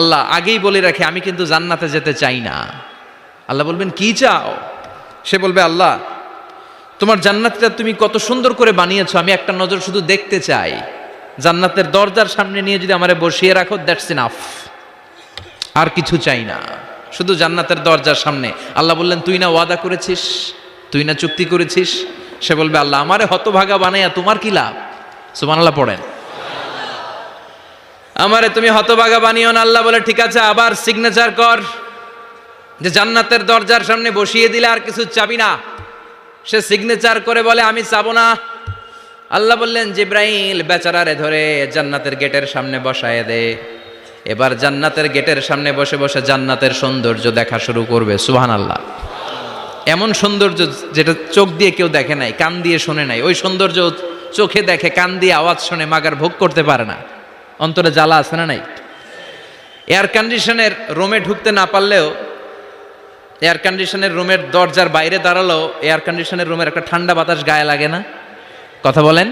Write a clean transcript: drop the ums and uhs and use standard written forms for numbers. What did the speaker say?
আল্লাহ আগেই বলে রাখে আমি কিন্তু জান্নাতে যেতে চাই না। আল্লাহ বলবেন কি চাও? সে বলবে আল্লাহ তোমার জান্নাতটা তুমি কত সুন্দর করে বানিয়েছো, আমি একটা নজর শুধু দেখতে চাই। জান্নাতের দরজার সামনে নিয়ে যদি আমারে বসিয়ে রাখো, দ্যাটস ইনাফ, আর কিছু চাই না, শুধু জান্নাতের দরজার সামনে। আল্লাহ বললেন তুই না ওয়াদা করেছিস, তুই না চুক্তি করেছিস। সে বলবে আল্লাহ আমারে হতভাগা বানাইয়া তোমার কি লাভ? সুবহানাল্লাহ পড়েন। আমারে তুমি হতভাগা বানিও না। আল্লাহ বলে ঠিক আছে, আবার সিগনেচার কর যে জান্নাতের দরজার সামনে বসিয়ে দিলে আর কিছু চাবি না। সে সিগনেচার করে বলে আমি চাবো না। আল্লাহ বললেন জিব্রাইল বেচারারে ধরে জান্নাতের গেটের সামনে বসায় দে। এবার জান্নাতের গেটের সামনে বসে বসে জান্নাতের সৌন্দর্য দেখা শুরু করবে। সুবহানাল্লাহ। এমন সৌন্দর্য যেটা চোখ দিয়ে কেউ দেখে নাই, কান দিয়ে শোনে নাই, ওই সৌন্দর্য চোখে দেখে, কান দিয়ে আওয়াজ শোনে, মাগার ভোগ করতে পারে না। অন্তরে জ্বালা আছে না নাই? এয়ার কন্ডিশনের রুমে ঢুকতে না পারলেও, এয়ার কন্ডিশনের রুমের দরজার বাইরে দাঁড়ালো, এয়ার কন্ডিশনের রুমের একটা ঠান্ডা বাতাস গায়ে লাগে না? কথা বলেন।